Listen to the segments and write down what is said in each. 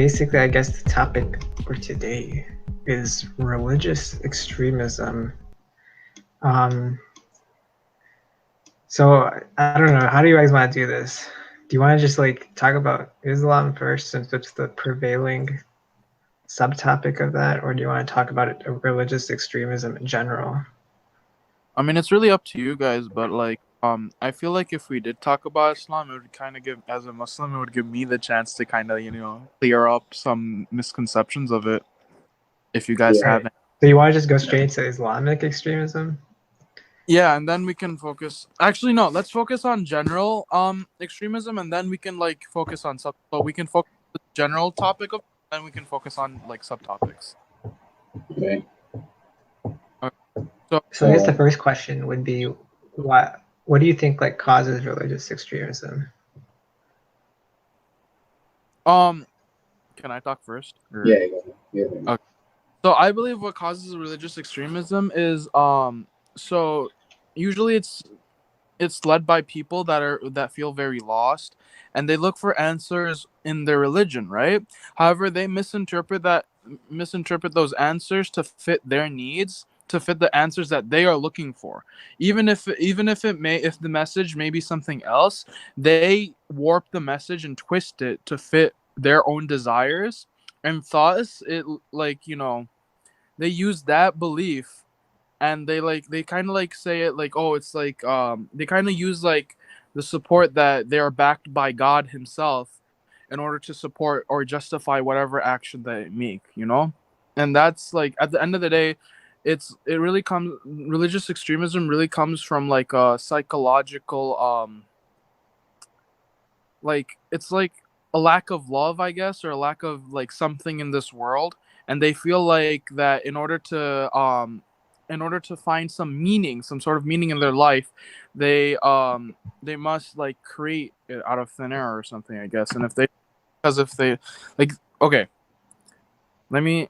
basically, I guess the topic for today is religious extremism. Um, so I don't know. How do you guys want to do this? Do you want to just like talk about Islam first, since it's the prevailing subtopic of that, or do you want to talk about religious extremism in general? I mean, it's really up to you guys, but I feel like if we did talk about Islam, it would kind of give, as a Muslim, it would give me the chance to kind of, clear up some misconceptions of it. If you guys Right. have any. So you want to just go straight to Islamic extremism? Yeah, and then we can focus. Actually, no, let's focus on general extremism, and then we can focus on sub. So we can focus on the general topic of, then we can focus on subtopics. Okay. So I guess the first question would be, what do you think causes religious extremism? Can I talk first? Or? Yeah. Okay. So I believe what causes religious extremism is so usually it's led by people that feel very lost, and they look for answers in their religion, right? However, they misinterpret those answers to fit their needs, to fit the answers that they are looking for. Even if the message may be something else, they warp the message and twist it to fit their own desires, and thus it they use that belief, and they kind of say it oh, it's they kind of use the support that they are backed by God himself in order to support or justify whatever action they make. And that's at the end of the day, religious extremism really comes from a psychological it's a lack of love, I guess, or a lack of something in this world, and they feel like that in order to find some sort of meaning in their life, they must create it out of thin air or something, I guess. And if they okay, let me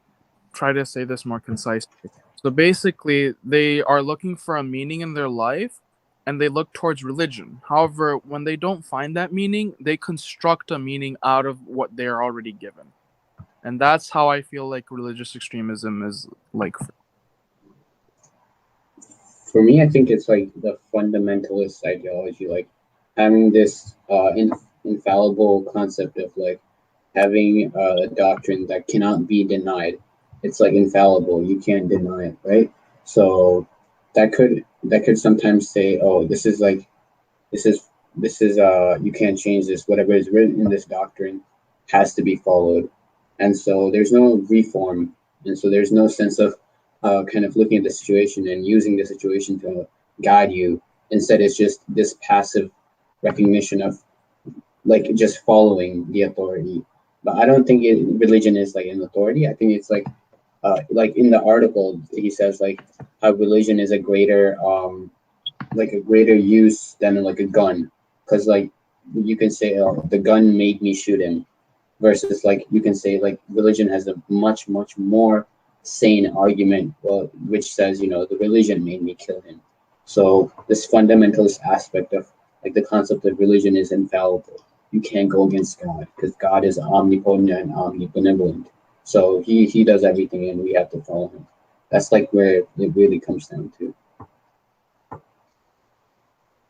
try to say this more concisely. So basically, they are looking for a meaning in their life, and they look towards religion. However, when they don't find that meaning, they construct a meaning out of what they're already given. And that's how I feel like religious extremism is For me, I think it's the fundamentalist ideology, having this infallible concept of having a doctrine that cannot be denied. It's infallible; you can't deny it, right? So that could sometimes say, oh, this is you can't change this. Whatever is written in this doctrine has to be followed, and so there's no reform, and so there's no sense of kind of looking at the situation and using the situation to guide you. Instead, it's just this passive recognition of just following the authority. But I don't think religion is an authority. I think it's in the article he says how religion is a greater use than a gun, because you can say, oh, the gun made me shoot him, versus you can say religion has a much more sane argument, which says the religion made me kill him. So this fundamentalist aspect of the concept of religion is infallible. You can't go against God because God is omnipotent and omnibenevolent. So he does everything, and we have to follow him. That's where it really comes down to.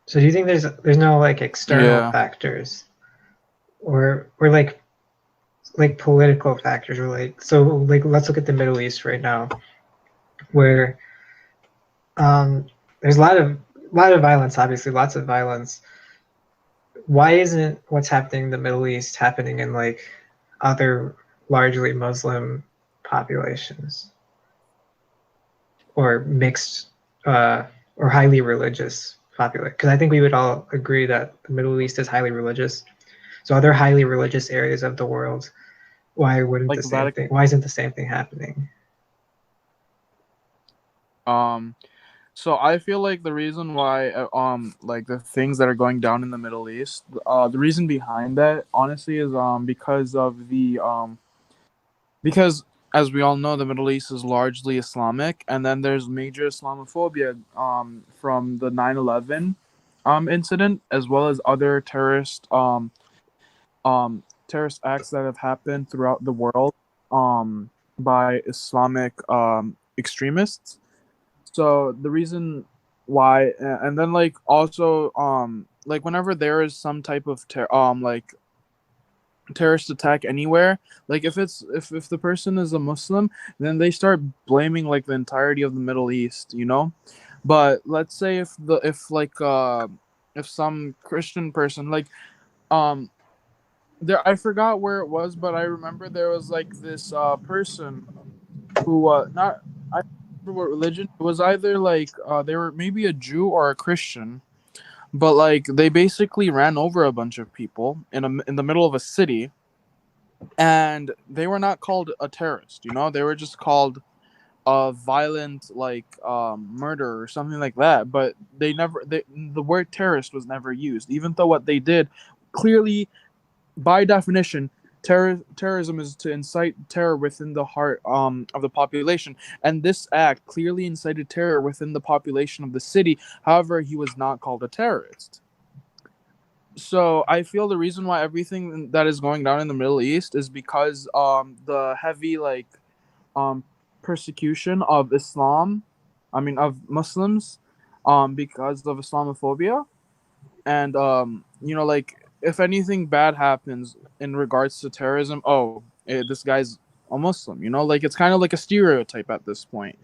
So do you think there's no external factors, or political factors, or let's look at the Middle East right now, where there's a lot of violence, obviously lots of violence. Why isn't what's happening in the Middle East happening in other largely Muslim populations, or mixed or highly religious population? Because I think we would all agree that the Middle East is highly religious. So other highly religious areas of the world, why isn't the same thing happening? So I feel like the reason why the things that are going down in the Middle East, the reason behind that honestly is because of because as we all know, the Middle East is largely Islamic, and then there's major Islamophobia from the 9/11 incident, as well as other terrorist terrorist acts that have happened throughout the world by Islamic extremists. So the reason why, and then like also like whenever there is some type of like terrorist attack anywhere, like if the person is a Muslim, then they start blaming like the entirety of the Middle East, you know. But let's say if some Christian person like there, I forgot where it was, but I remember there was like this person who not I don't remember what religion it was, either like they were maybe a Jew or a Christian, but like they basically ran over a bunch of people in the middle of a city, and they were not called a terrorist, you know, they were just called a violent like murder or something like that, but the word terrorist was never used, even though what they did clearly, by definition, terrorism is to incite terror within the heart of the population, and this act clearly incited terror within the population of the city. However, he was not called a terrorist. So I feel the reason why everything that is going down in the Middle East is because the heavy like um persecution of Islam, I mean of Muslims, because of Islamophobia, and you know, like if anything bad happens in regards to terrorism, this guy's a Muslim, you know, like it's kind of like a stereotype at this point.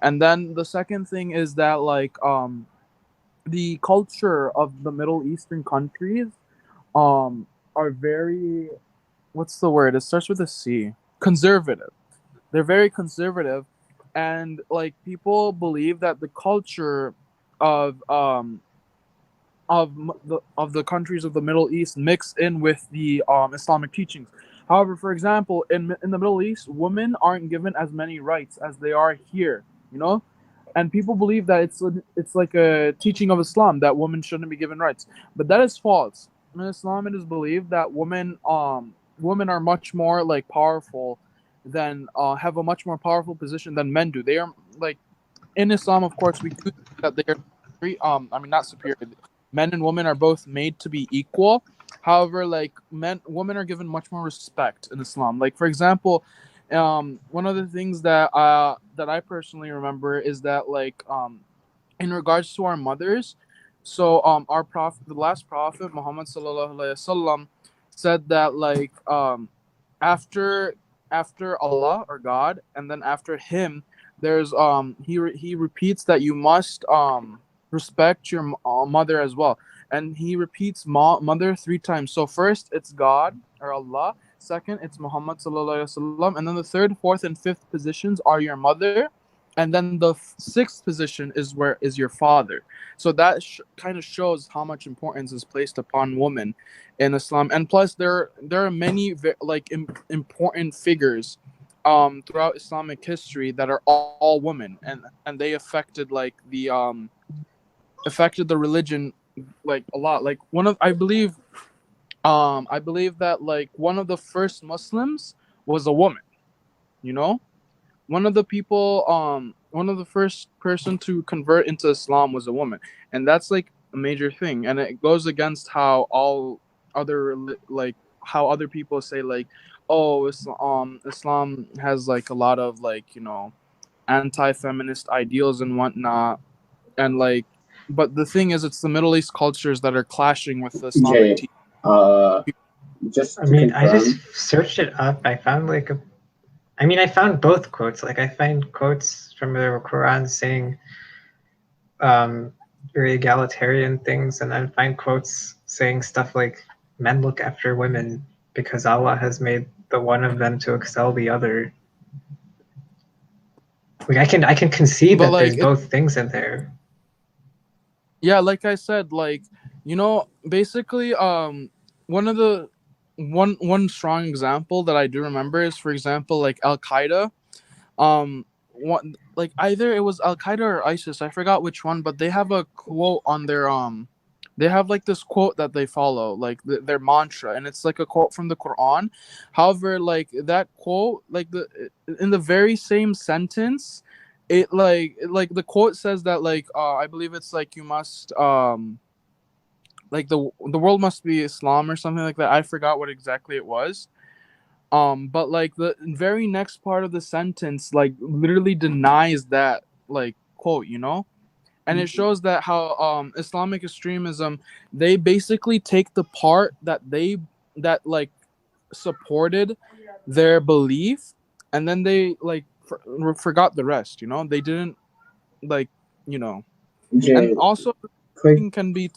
And then the second thing is that like the culture of the Middle Eastern countries are very, what's the word, it starts with a C, conservative. They're very conservative, and like people believe that the culture of the countries of the Middle East mix in with the Islamic teachings. However, for example, in the Middle East, women aren't given as many rights as they are here, you know, and people believe that it's like a teaching of Islam that women shouldn't be given rights, but that is false. In Islam, it is believed that women are much more like powerful than have a much more powerful position than men do. They are like, in Islam, of course, we do think that they are I mean, not superior. Men and women are both made to be equal. However, like women are given much more respect in Islam. Like for example, one of the things that I personally remember is that like in regards to our mothers, so our prophet, the last prophet Muhammad sallallahu alaihi wasallam, said that like after Allah or God, and then after him, there's he repeats that you must respect your mother as well, and he repeats mother 3 times. So first it's God or Allah, second it's Muhammad sallallahu alaihi wasallam, and then the third, fourth, and fifth positions are your mother, and then the sixth position is your father. So that kind of shows how much importance is placed upon women in Islam. And plus there are many like important figures throughout Islamic history that are all women, and they affected like the affected the religion like a lot. Like I believe that like one of the first Muslims was a woman, you know, one of the first person to convert into Islam was a woman, and that's like a major thing, and it goes against how all other like how other people say like, oh, Islam has like a lot of like, you know, anti-feminist ideals and whatnot, and like, but the thing is, it's the Middle East cultures that are clashing with the Islamic Jay, just I to mean, I confirm, just searched it up. I found like I found both quotes. Like I find quotes from the Quran saying very egalitarian things, and then find quotes saying stuff like men look after women because Allah has made the one of them to excel the other. Like I can concede but that there's like both things in there. yeah, like I said, like, you know, basically one of the one strong example that I do remember is, for example, like Al Qaeda. One, like either it was Al Qaeda or ISIS, I forgot which one, but they have a quote on their they have like this quote that they follow, like their mantra, and it's like a quote from the Quran. However, like that quote, like in the very same sentence, like the quote says that like I believe it's like you must like the world must be Islam or something like that. I forgot what exactly it was. But like the very next part of the sentence, like literally denies that like quote, you know, and it shows that how Islamic extremism, they basically take the part that like supported their belief, and then they like forgot the rest. You know, they didn't like, you know, Jay, and also quick, can be.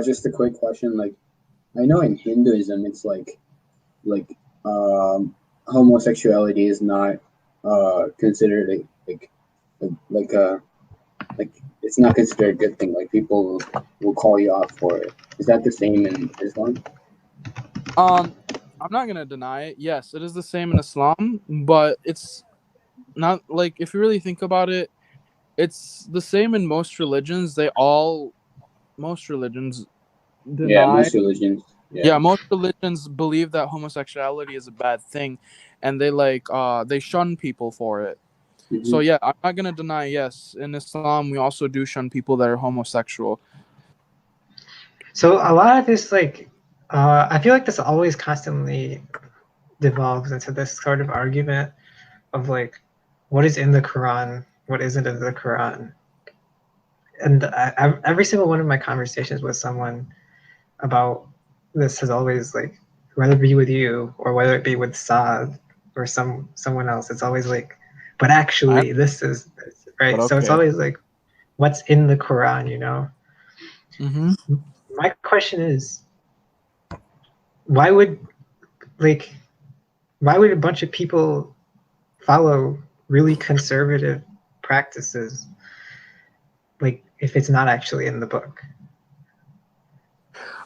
just a quick question. Like, I know in Hinduism, it's like homosexuality is not considered like it's not considered a good thing. Like people will call you out for it. Is that the same in Islam? I'm not gonna deny it. Yes, it is the same in Islam, but it's not like, if you really think about it, it's the same in most religions. Most religions Yeah, deny. most religions. Yeah. Yeah, most religions believe that homosexuality is a bad thing, and they shun people for it. Mm-hmm. So yeah, I'm not gonna deny. Yes, in Islam we also do shun people that are homosexual. So a lot of this, like, I feel like this always constantly devolves into this sort of argument of like, what is in the Quran, what isn't in the Quran. And every single one of my conversations with someone about this has always like, whether it be with you or whether it be with Saad or someone else, it's always like, but actually this is this, right. But So it's okay. always like, what's in the Quran, you know? Mm-hmm. My question is, why would a bunch of people follow really conservative practices, like if it's not actually in the book?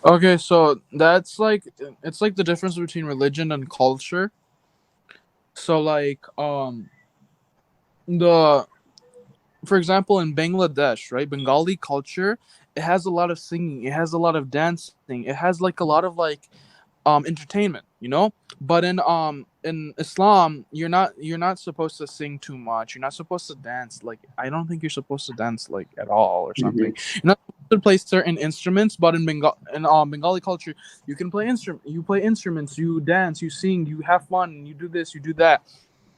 Okay, so that's like, it's like the difference between religion and culture. So like for example, in Bangladesh, right, Bengali culture, it has a lot of singing, it has a lot of dancing, it has like a lot of like entertainment, you know. But in Islam, you're not supposed to sing too much, you're not supposed to dance. Like, I don't think you're supposed to dance like at all or something. Mm-hmm. You're not supposed to play certain instruments, but in Bengali culture, you can play instruments, you dance, you sing, you have fun, you do this, you do that.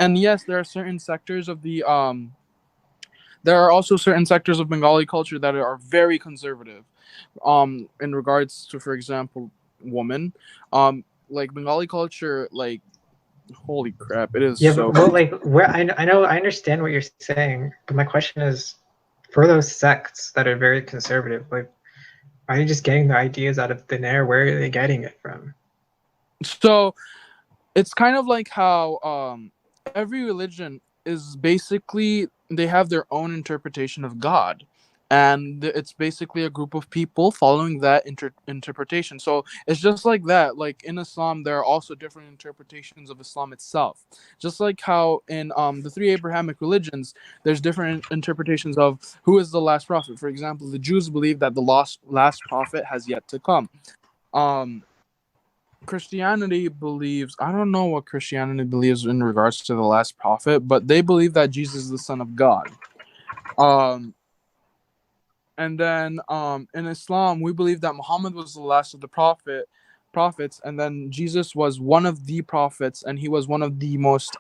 And yes, there are certain sectors of the there are also certain sectors of Bengali culture that are very conservative, in regards to, for example, women. Like Bengali culture, like, holy crap, it is Yeah, so. but well, like, where I know I understand what you're saying, but my question is, for those sects that are very conservative, like, are they just getting the ideas out of thin air? Where are they getting it from? So it's kind of like how every religion is basically, they have their own interpretation of God, and it's basically a group of people following that interpretation. So it's just like that. Like in Islam, there are also different interpretations of Islam itself. Just like how in the three Abrahamic religions, there's different interpretations of who is the last prophet. For example, the Jews believe that the last prophet has yet to come. Christianity believes, I don't know what Christianity believes in regards to the last prophet, but they believe that Jesus is the Son of God. And then in Islam, we believe that Muhammad was the last of the prophets, and then Jesus was one of the prophets, and he was one of the most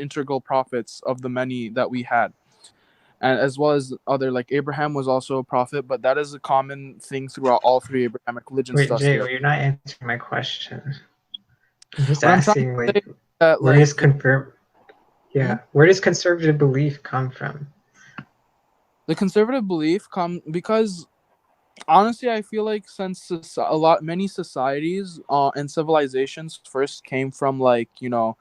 integral prophets of the many that we had. And as well as other, like Abraham was also a prophet, but that is a common thing throughout all three Abrahamic religions. Wait, Jay, you're not answering my question. I'm just What asking, like, that, where like, does where does conservative belief come from? the conservative belief because honestly, I feel like since many societies and civilizations first came from, like, you know,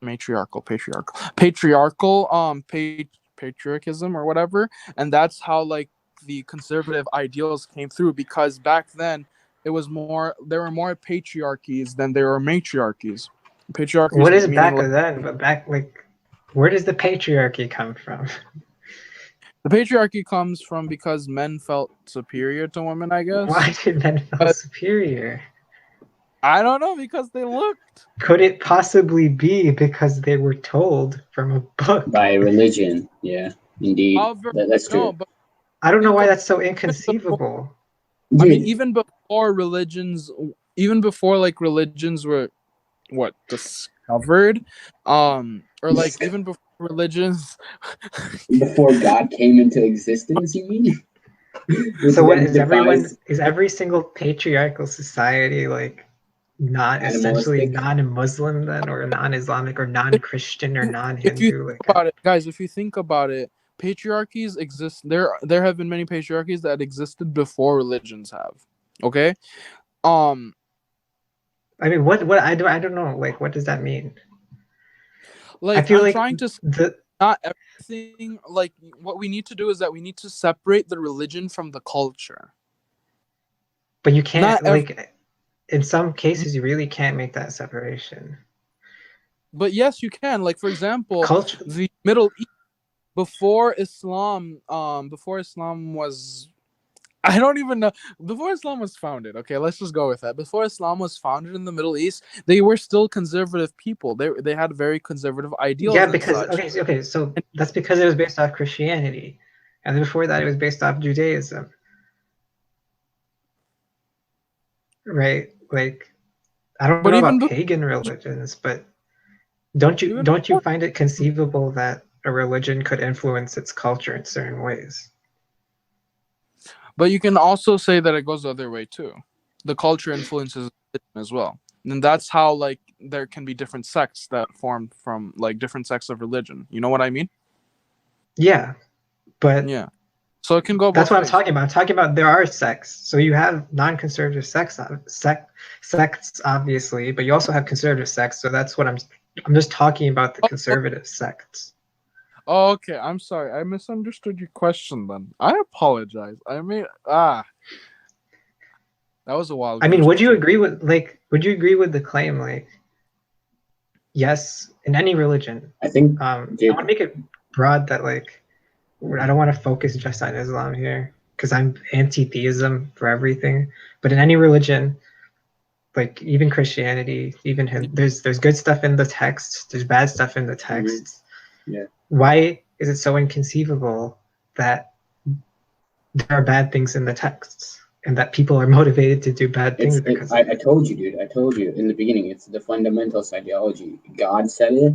patriarchism or whatever, and that's how like the conservative ideals came through, because back then there were more patriarchies than there were matriarchies. Patriarchies, What is meaning back like, then? But back, like, where does the patriarchy come from? the patriarchy comes from because men felt superior to women, I guess. Why did men feel superior? I don't know, because they looked. Could it possibly be because they were told from a book? By religion, yeah, indeed. That's true. No, I don't know why that's so inconceivable. I mean, even before religions were discovered, or like even before religions, before God came into existence, you mean? So what is every single patriarchal society like not essentially animalistic? non-Muslim then, or non-Islamic, or non-Christian, or if you non-Hindu? think about it, guys, if you think about it, patriarchies exist. There have been many patriarchies that existed before religions have. Okay. I mean, what I don't know. Like, what does that mean? Like, I feel I'm like trying to not everything. Like, what we need to do is that we need to separate the religion from the culture. But you can't, like, in some cases, you really can't make that separation. But yes, you can. Like, for example, culture. The Middle East before Islam was, I don't even know. Before Islam was founded, okay, let's just go with that. Before Islam was founded in the Middle East, they were still conservative people. They had very conservative ideals. Yeah, because okay, so that's because it was based off Christianity, and then before that, it was based off Judaism, right? Like, I don't know about pagan religions, but don't you find it conceivable that a religion could influence its culture in certain ways? But you can also say that it goes the other way too. The culture influences it as well. And that's how, like, there can be different sects that form from, like, different sects of religion. You know what I mean? Yeah, but yeah. So it can go both That's what ways. I'm talking about. I'm talking about there are sects. So you have non-conservative sects, obviously, but you also have conservative sects. So that's what I'm just talking about the conservative sects. Oh, okay. I'm sorry. I misunderstood your question then. I apologize. I mean, that was a while ago. I mean, would you agree with the claim, like, yes, in any religion? I think I want to make it broad that, like, I don't want to focus just on Islam here because I'm anti-theism for everything. But in any religion, like even Christianity, there's good stuff in the text, there's bad stuff in the text. Yeah. Why is it so inconceivable that there are bad things in the texts and that people are motivated to do bad things because I told you, dude. I told you in the beginning. It's the fundamentalist ideology. God said it,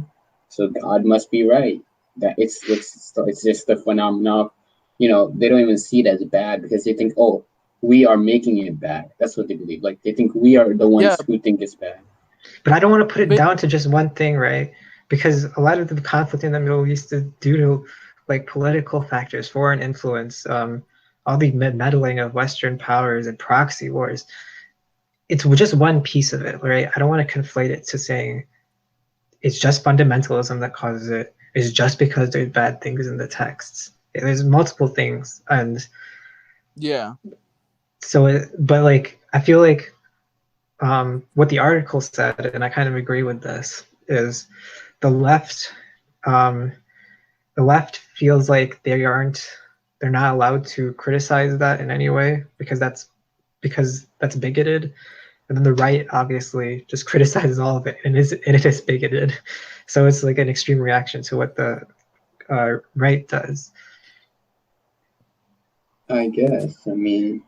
so God must be right. That it's just the phenomenon. You know, they don't even see it as bad because they think, oh, we are making it bad. That's what they believe. Like, they think we are the ones who think it's bad. But I don't want to put it down to just one thing, right? Because a lot of the conflict in the Middle East is due to, like, political factors, foreign influence, all the meddling of Western powers and proxy wars. It's just one piece of it, right? I don't want to conflate it to saying it's just fundamentalism that causes it. It's just because there's bad things in the texts. There's multiple things, and so but like I feel like what the article said, and I kind of agree with this, is the left feels like they're not allowed to criticize that in any way because that's bigoted. And then the right obviously just criticizes all of it, and it is bigoted. So it's like an extreme reaction to what the right does. I guess. I mean,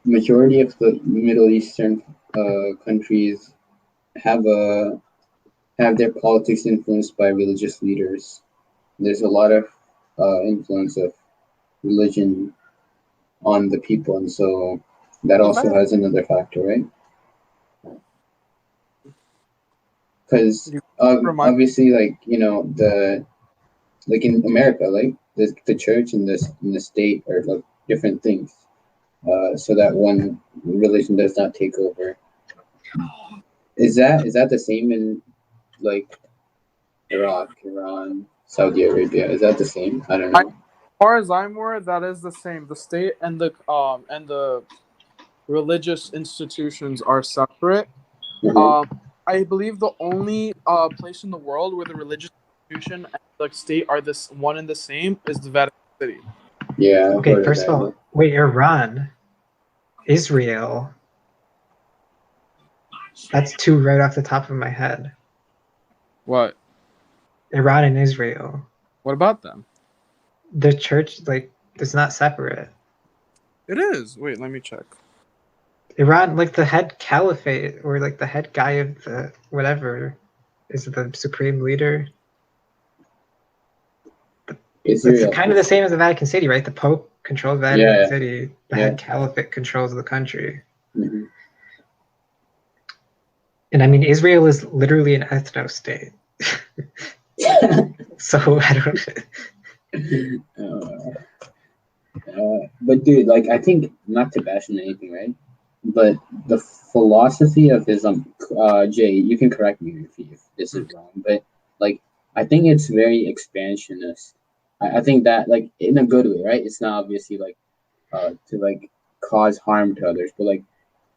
majority of the Middle Eastern countries have their politics influenced by religious leaders. There's a lot of influence of religion on the people, and so that also has another factor, right? Because obviously, like, you know, like in America, like the church and the state are like different things, so that one religion does not take over. Is that the same in, like, Iraq, Iran, Saudi Arabia? Is that the same? I don't know. As far as I'm aware, that is the same. The state and the religious institutions are separate. Mm-hmm. I believe the only place in the world where the religious institution and the state are this one and the same is the Vatican City. Yeah. Okay, first of all, wait, Iran, Israel. That's two right off the top of my head. What? Iran and Israel. What about them? The church, like, It's not separate. It is. Wait, let me check. Iran, like the head caliphate or like the head guy of the whatever, is the supreme leader. It's kind of the same as the Vatican City, right? The Pope controls Vatican City. The head caliphate controls the country. Mm-hmm. And I mean, Israel is literally an ethno state. So I don't. But dude, like, I think, not to bash on anything, right? But the philosophy of Islam, Jay, you can correct me if this is wrong, but like, I think it's very expansionist. I think that, like, in a good way, right? It's not obviously like to like cause harm to others, but like,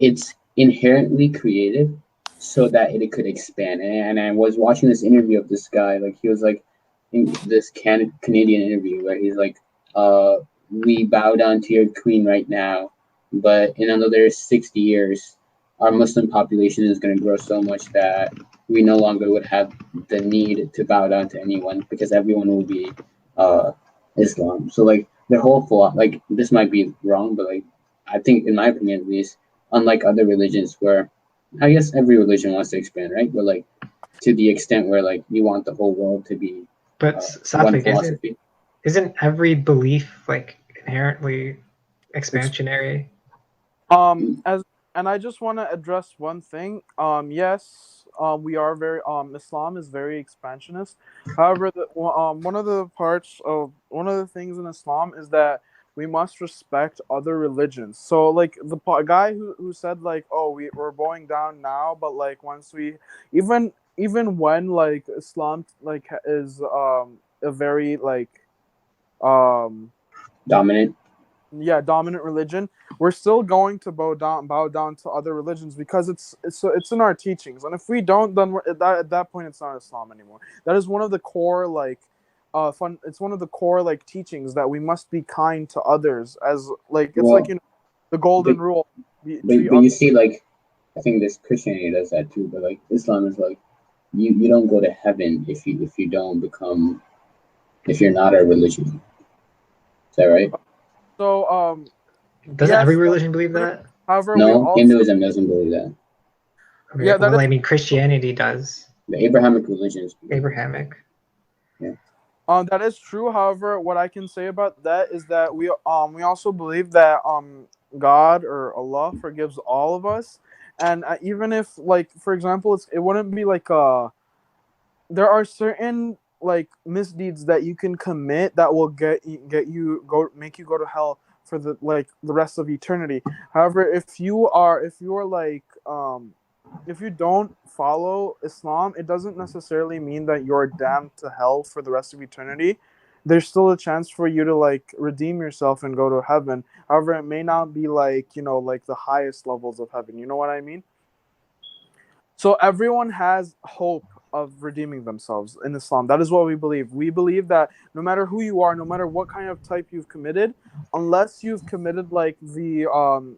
it's inherently created so that it could expand. And I was watching this interview of this guy, like, he was like in this Canadian interview where he's like, we bow down to your queen right now, but in another 60 years, our Muslim population is going to grow so much that we no longer would have the need to bow down to anyone because everyone will be Islam. So like the whole like, this might be wrong, but like, I think, in my opinion at least, unlike other religions where I guess every religion wants to expand, right? But like, to the extent where like you want the whole world to be one philosophy. Isn't every belief like inherently expansionary? And I just want to address one thing. Yes, we are very Islam is very expansionist. However, one of the things in Islam is that we must respect other religions. So like the guy who said like, oh, we're bowing down now, but like once we even when like Islam like is a very like dominant religion, we're still going to bow down to other religions because it's in our teachings, and if we don't, then at that point it's not Islam anymore. That is one of the core like it's one of the core like teachings that we must be kind to others, as like it's like, you know, the golden rule. But you see, like, I think this Christianity does that too, but like Islam is like, you don't go to heaven if you don't become, if you're not a religion. Is that right? So doesn't every religion believe that? However, no, Hinduism doesn't believe that. Okay, yeah, well, I mean, Christianity does. The Abrahamic religions. Abrahamic. Yeah. That is true. However, what I can say about that is that we also believe that God or Allah forgives all of us, and even if, like, for example, it wouldn't be like there are certain like misdeeds that you can commit that will make you go to hell for the rest of eternity. However, if you are like if you don't follow Islam, it doesn't necessarily mean that you're damned to hell for the rest of eternity. There's still a chance for you to like redeem yourself and go to heaven. However, it may not be like, you know, like the highest levels of heaven. You know what I mean? So everyone has hope of redeeming themselves in Islam. That is what we believe. We believe that no matter who you are, no matter what kind of type you've committed, unless you've committed like the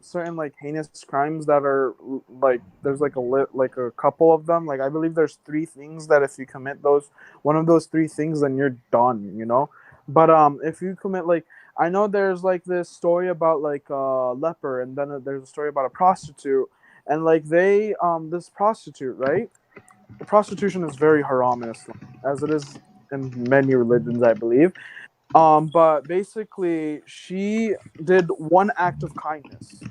certain like heinous crimes that are like, there's like a couple of them. Like I believe there's 3 things that if you commit one of those 3 things, then you're done, you know. But if you commit, like, I know there's like this story about like a leper, and then there's a story about a prostitute, and like they this prostitute, right? Prostitution is very haram in Islam, as it is in many religions, I believe. But basically, she did one act of kindness.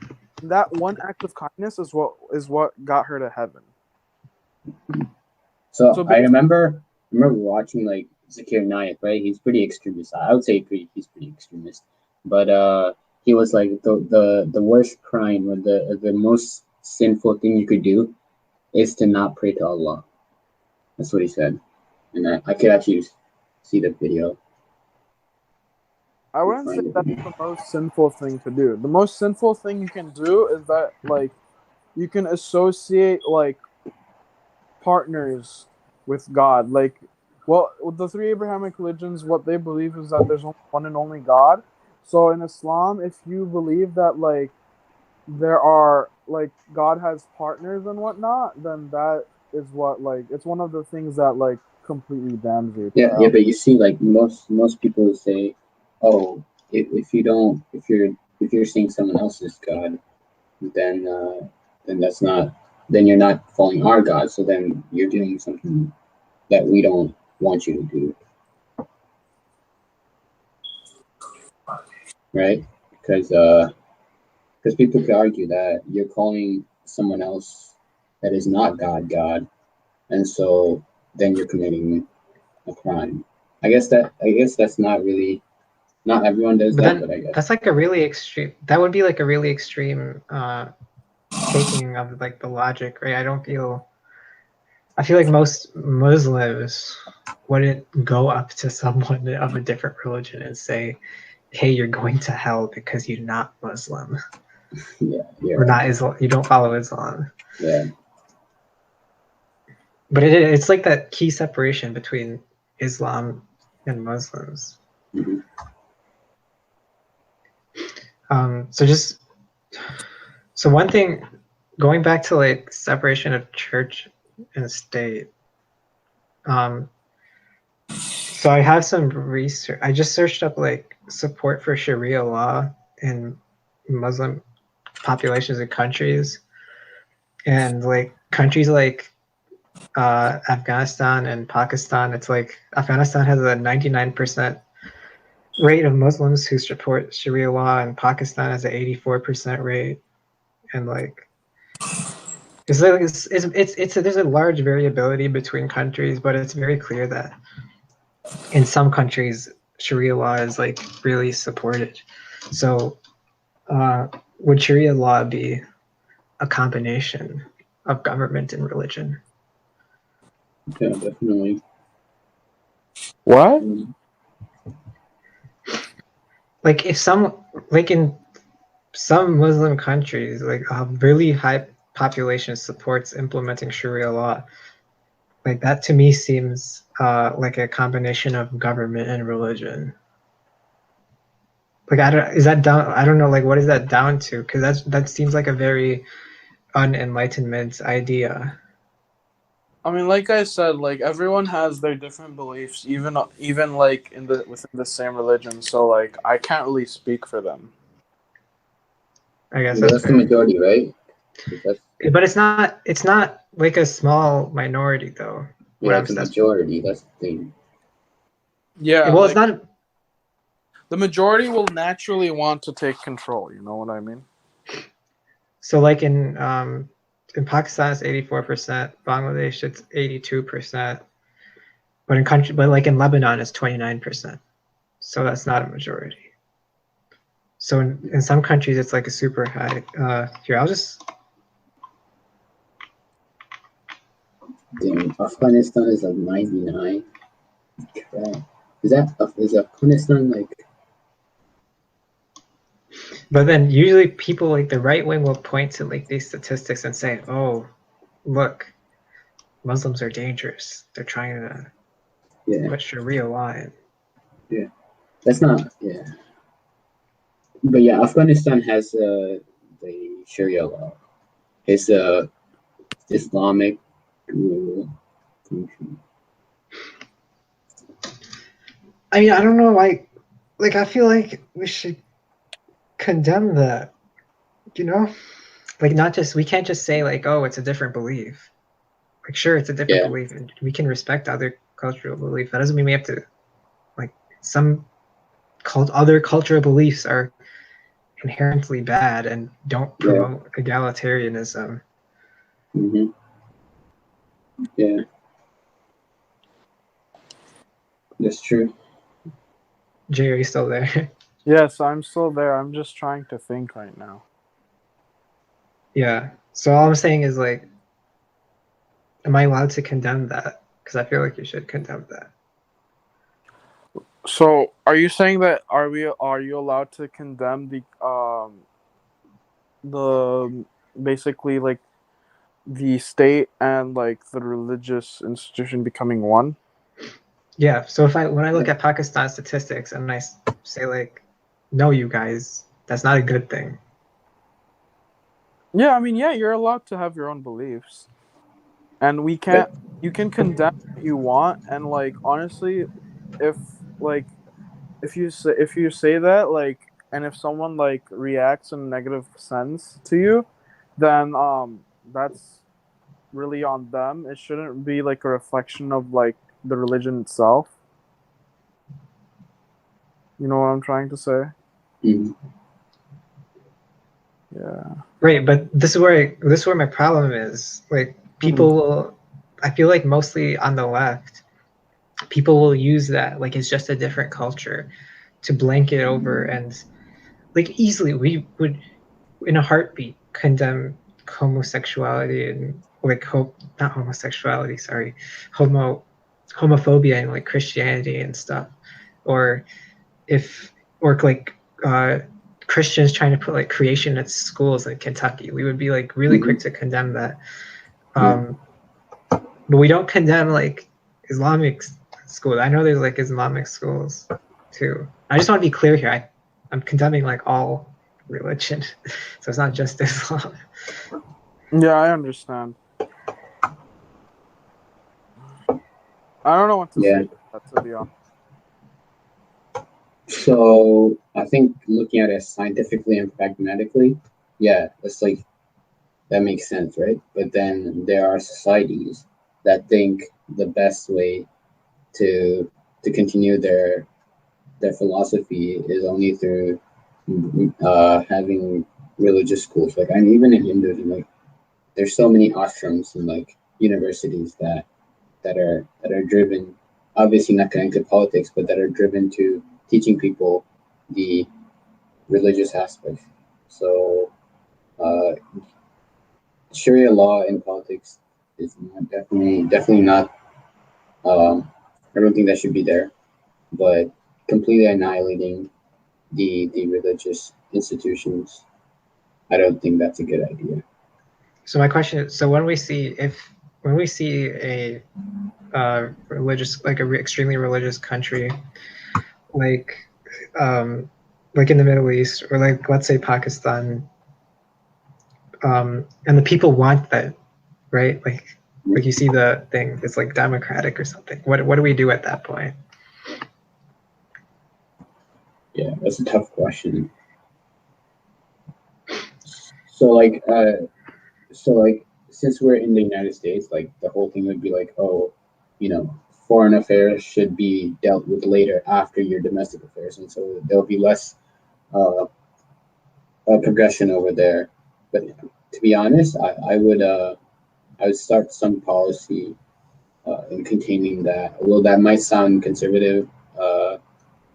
That one act of kindness is what got her to heaven. So I remember watching like Zakir Naik, right? He's pretty extremist. I would say he's pretty extremist, but he was like the worst crime, or the most sinful thing you could do is to not pray to Allah. That's what he said, and I could actually see the video. I wouldn't say that's the most sinful thing to do. The most sinful thing you can do is that, like, you can associate like partners with God. Like, well, with the 3 Abrahamic religions, what they believe is that there's only one and only God. So in Islam, if you believe that like there are like God has partners and whatnot, then that is what, like, it's one of the things that like completely damns you. Yeah, but you see, like most people say, oh, if you're seeing someone else's God, then that's not, then you're not following our God. So then you're doing something that we don't want you to do, right? Because people could argue that you're calling someone else that is not God, and so then you're committing a crime. I guess that's not really, not everyone does that, but I guess that's like a really extreme. That would be like a really extreme taking of like the logic, right? I feel like most Muslims wouldn't go up to someone of a different religion and say, "Hey, you're going to hell because you're not Muslim." Yeah, or not Islam. You don't follow Islam. Yeah. But it's like that key separation between Islam and Muslims. Mm-hmm. So one thing, going back to like separation of church and state. So I have some research. I just searched up like support for Sharia law in Muslim populations and countries, and like countries like Afghanistan and Pakistan. It's like Afghanistan has a 99% rate of Muslims who support Sharia law, and Pakistan has an 84% rate. And like, there's a large variability between countries, but it's very clear that in some countries Sharia law is like really supported. So would Sharia law be a combination of government and religion? Yeah, definitely. What? Like if in some Muslim countries, like a really high population supports implementing Sharia law, like that to me seems like a combination of government and religion. Like I don't know, like what is that down to? Because that seems like a very unenlightenment idea. I mean, like I said, like everyone has their different beliefs, even like within the same religion. So like I can't really speak for them. I guess that's the majority, right? But it's not like a small minority though. Yeah, it's a majority. That's the thing. Yeah. Well, it's not. The majority will naturally want to take control. You know what I mean? So like in Pakistan it's 84%, Bangladesh it's 82%, but like in Lebanon it's 29%. So that's not a majority. So in some countries it's like a super high. Here, I'll just. Damn, Afghanistan is like 99. Crap. Is Afghanistan like? But then usually people like the right wing will point to like these statistics and say, "Oh, look, Muslims are dangerous. They're trying to put Sharia law in." Yeah, that's not. Yeah, but yeah, Afghanistan has the Sharia law. It's a Islamic rule country. I mean, I don't know. Like I feel like we should condemn that. You know, like we can't just say like, oh, it's a different belief. Like, sure, it's a different belief, and we can respect other cultural belief. That doesn't mean we have to, like, some other cultural beliefs are inherently bad and don't promote egalitarianism. Mm-hmm. Yeah, that's true. Jay, are you still there? Yes, I'm still there. I'm just trying to think right now. Yeah. So all I'm saying is like, am I allowed to condemn that? Because I feel like you should condemn that. So, are you saying that are you allowed to condemn the basically like the state and like the religious institution becoming one? Yeah. So when I look at Pakistan statistics and I say like, no, you guys, that's not a good thing. Yeah, I mean, yeah, you're allowed to have your own beliefs, and you can condemn what you want, and like honestly, if like if you say that, like, and if someone like reacts in a negative sense to you, then that's really on them. It shouldn't be like a reflection of like the religion itself. You know what I'm trying to say? Mm-hmm. Yeah. Right, but this is where my problem is. Like, people will, I feel like mostly on the left, people will use that like it's just a different culture to blanket over, and like easily we would in a heartbeat condemn homosexuality and like not homosexuality, sorry, homophobia and like Christianity and stuff, or if or like Christians trying to put like creation at schools in Kentucky, we would be like really quick to condemn that. But we don't condemn like Islamic schools. I know there's like Islamic schools too. I just want to be clear here. I'm condemning like all religion, so it's not just Islam. Yeah, I understand. I don't know what to say, to be honest. So I think looking at it scientifically and pragmatically, yeah, it's like that makes sense, right? But then there are societies that think the best way to continue their philosophy is only through having religious schools. Like, and even in Hinduism, like there's so many ashrams and like universities that are driven, obviously not connected to politics, but that are driven to teaching people the religious aspect. So Sharia law in politics is definitely not. I don't think that should be there, but completely annihilating the religious institutions, I don't think that's a good idea. So my question is: so when we see a religious, like a extremely religious country, like in the Middle East, or like let's say Pakistan, and the people want that, right? Like you see the thing, it's like democratic or something. What do we do at that point? Yeah, that's a tough question. So like since we're in the United States, like the whole thing would be like, oh, foreign affairs should be dealt with later after your domestic affairs, and so there'll be less progression over there. But to be honest, I would start some policy in containing that. Although that might sound conservative,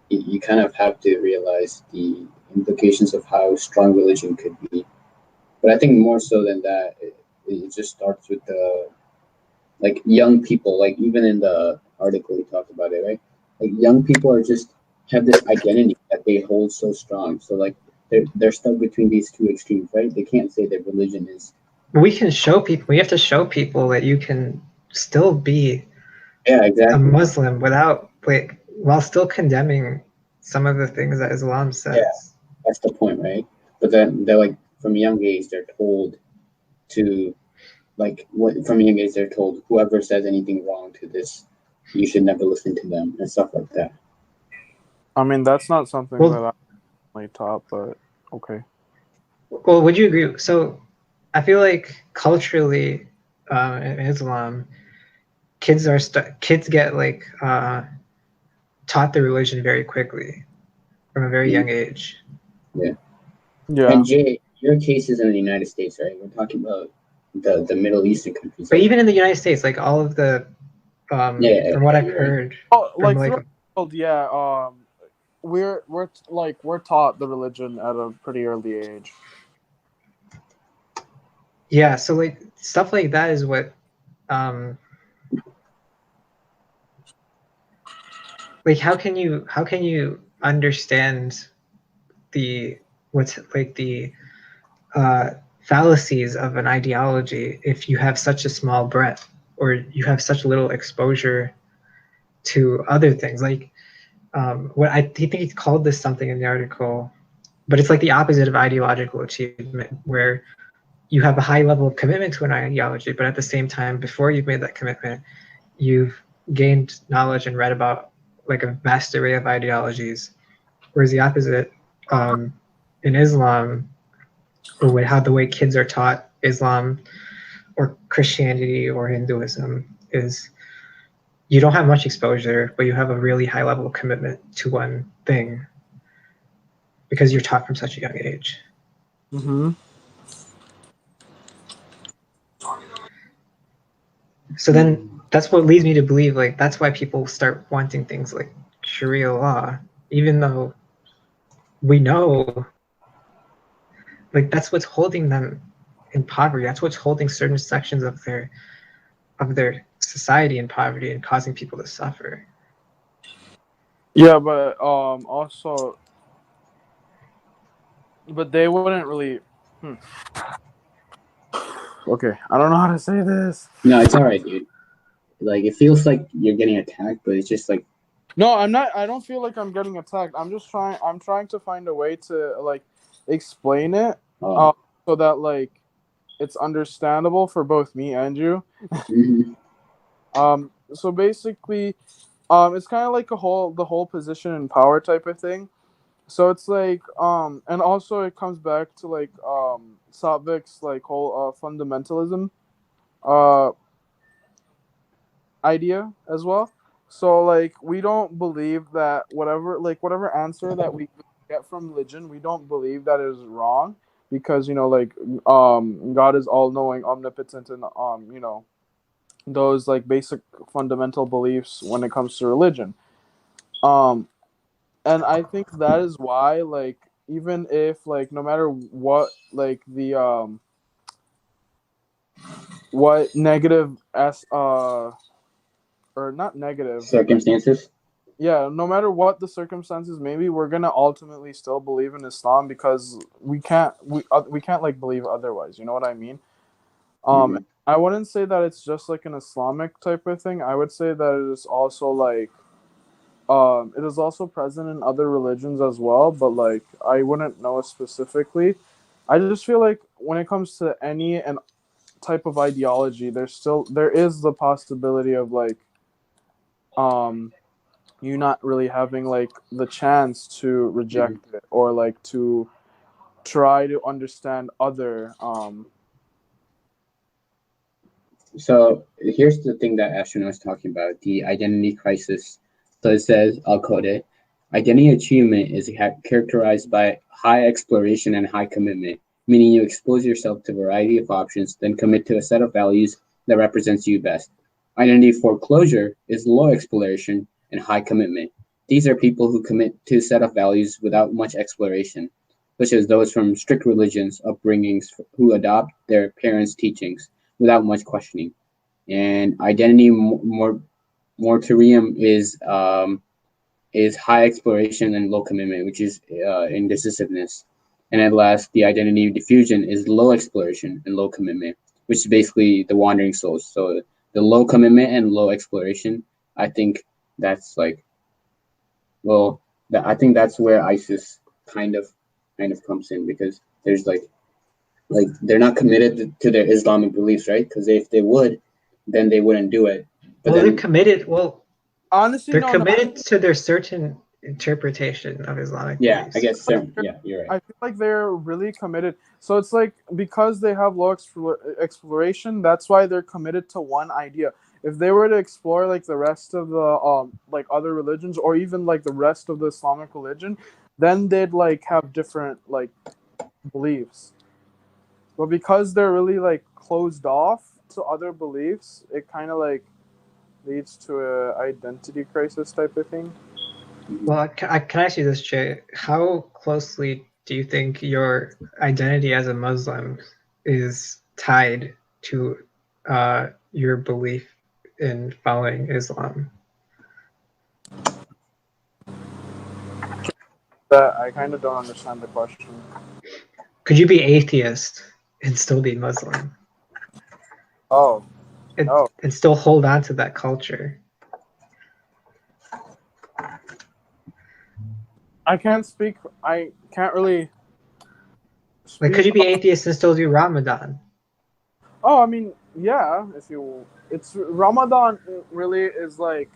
you kind of have to realize the implications of how strong religion could be. But I think more so than that, it just starts with the like young people. Like even in the article we talked about it, right? Like young people are just have this identity that they hold so strong. So like they're stuck between these two extremes, right? They can't say that religion is. We can show people. We have to show people that you can still be exactly a Muslim without while still condemning some of the things that Islam says. Yeah, that's the point, right? But then they're like from a young age they're told to from a young age they're told whoever says anything wrong to this, you should never listen to them and stuff like that. I mean, that's not something that I taught, but okay. Well, would you agree? So I feel like culturally, in Islam, kids get like taught the religion very quickly from a very young age. Yeah. And Jay, your case is in the United States, right? We're talking about the Middle Eastern countries. But even in the United States, like all of the from what I've heard, like throughout the world, we're taught the religion at a pretty early age. Yeah, so like stuff like that is what like how can you understand the fallacies of an ideology if you have such a small breadth or you have such little exposure to other things? Like what I think he called this something in the article, but it's like the opposite of ideological achievement, where you have a high level of commitment to an ideology, but at the same time, before you've made that commitment, you've gained knowledge and read about like a vast array of ideologies, Whereas the opposite, in Islam, or how the way kids are taught Islam or Christianity or Hinduism is you don't have much exposure, but you have a really high level of commitment to one thing because you're taught from such a young age. Mm-hmm. So then that's what leads me to believe like that's why people start wanting things like Sharia law, even though we know like that's what's holding them in poverty. That's what's holding certain sections of their society in poverty and causing people to suffer. Yeah, but also, but they wouldn't really. Okay, I don't know how to say this. No, it's all right, dude. Like it feels like you're getting attacked, but it's just like. No, I'm not. I don't feel like I'm getting attacked. I'm just trying. I'm trying to find a way to like explain it, so that like it's understandable for both me and you. Mm-hmm. So basically, it's kind of like the whole position and power type of thing. So it's like, and also it comes back to like, Satvik's like whole fundamentalism, idea as well. So like we don't believe that whatever answer that we get from religion, we don't believe that is wrong because like God is all knowing, omnipotent, and those like basic fundamental beliefs when it comes to religion. And I think that is why like even if like no matter what like the what negative or not negative circumstances. Yeah, no matter what the circumstances, maybe we're gonna ultimately still believe in Islam because we can't like believe otherwise. You know what I mean? I wouldn't say that it's just like an Islamic type of thing. I would say that it is also like it is also present in other religions as well. But like I wouldn't know specifically. I just feel like when it comes to any and type of ideology, there is the possibility of like you not really having like the chance to reject it or like to try to understand other So here's the thing that Ashton was talking about, the identity crisis. So it says, I'll quote it, identity achievement is characterized by high exploration and high commitment, meaning you expose yourself to a variety of options, then commit to a set of values that represents you best. Identity foreclosure is low exploration and high commitment. These are people who commit to a set of values without much exploration, such as those from strict religions, upbringings who adopt their parents' teachings without much questioning. And identity mortarium is high exploration and low commitment, which is indecisiveness. And at last, the identity diffusion is low exploration and low commitment, which is basically the wandering souls. So the low commitment and low exploration, I think that's like, well, I think that's where ISIS kind of comes in because there's like they're not committed to their Islamic beliefs, right? Because if they would, then they wouldn't do it. But well, they're committed. Well, honestly, they're committed to their certain interpretation of Islamic beliefs. I guess so. Yeah, you're right. I feel like they're really committed. So it's like because they have low exploration, that's why they're committed to one idea. If they were to explore like the rest of the like other religions or even like the rest of the Islamic religion, then they'd like have different like beliefs. But because they're really like closed off to other beliefs, it kind of like leads to a identity crisis type of thing. Well, can I ask you this, Jay? How closely do you think your identity as a Muslim is tied to your belief in following Islam? That I kind of don't understand the question. Could you be atheist and still be Muslim? Oh. And still hold on to that culture? I can't speak. I can't really. Like, could you be atheist and still do Ramadan? Oh, I mean, yeah. It's Ramadan. Really is like.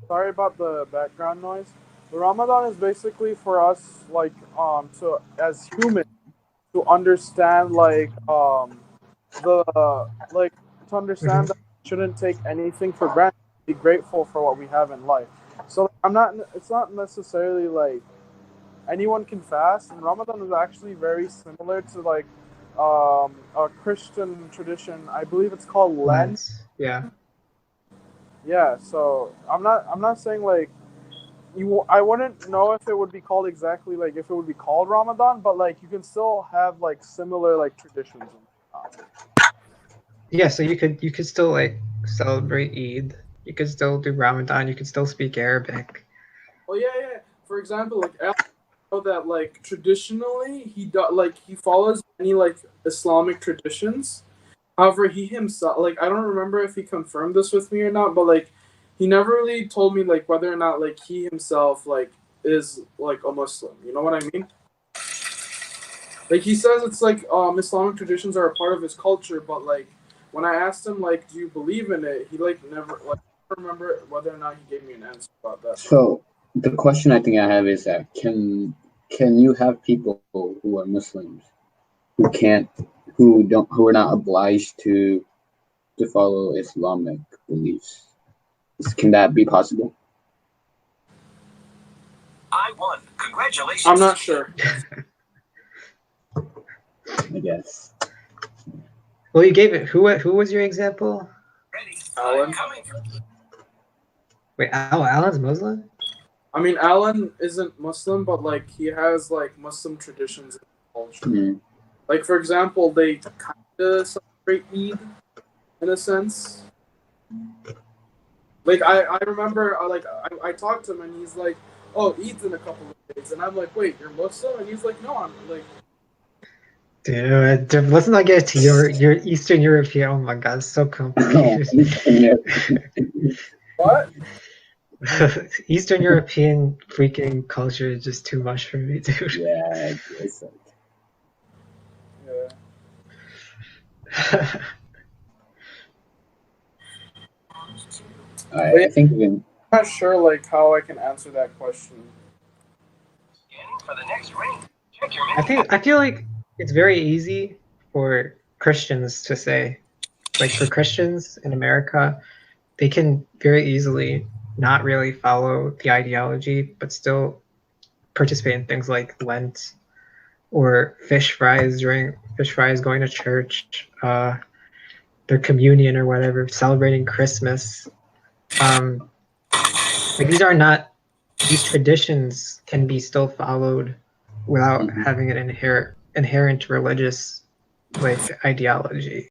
Sorry about the background noise. Ramadan is basically for us, like, to as humans to understand, like, the like to understand that we shouldn't take anything for granted. Be grateful for what we have in life. So I'm not. It's not necessarily like anyone can fast, and Ramadan is actually very similar to like a Christian tradition. I believe it's called Lent. Yeah. Yeah. So I'm not saying like I wouldn't know if it would be called exactly like if it would be called Ramadan, but like you can still have like similar like traditions. Yeah, so you could still like celebrate Eid. You could still do Ramadan. You could still speak Arabic. Oh yeah. For example, like I know that like traditionally he follows many like Islamic traditions. However, he himself, like, I don't remember if he confirmed this with me or not, but like, he never really told me like whether or not like he himself like is like a Muslim. You know what I mean? Like he says it's like Islamic traditions are a part of his culture, but like when I asked him like, do you believe in it? He like never like I don't remember whether or not he gave me an answer about that. So the question I think I have is that can you have people who are Muslims who are not obliged to follow Islamic beliefs? Can that be possible? I won. Congratulations. I'm not sure. I guess. Well, you gave it. Who was your example? Alan. Wait, Alan's Muslim? I mean, Alan isn't Muslim, but like he has like Muslim traditions and culture. Mm-hmm. Like for example, they kind of celebrate Eid in a sense. Like I remember, I talked to him and he's like, "Oh, Eid's in a couple of days," and I'm like, "Wait, you're Muslim?" And he's like, "No, I'm like." Dude, let's not get to your Eastern European. Oh my God, it's so complicated. What? Eastern European freaking culture is just too much for me, dude. Yeah, it's like... Yeah. I think I'm not sure like how I can answer that question. For the next ring. I feel like it's very easy for Christians to say, like for Christians in America, they can very easily not really follow the ideology, but still participate in things like Lent or fish fries going to church, their communion or whatever, celebrating Christmas. Like these traditions can be still followed without having an inherent religious like ideology.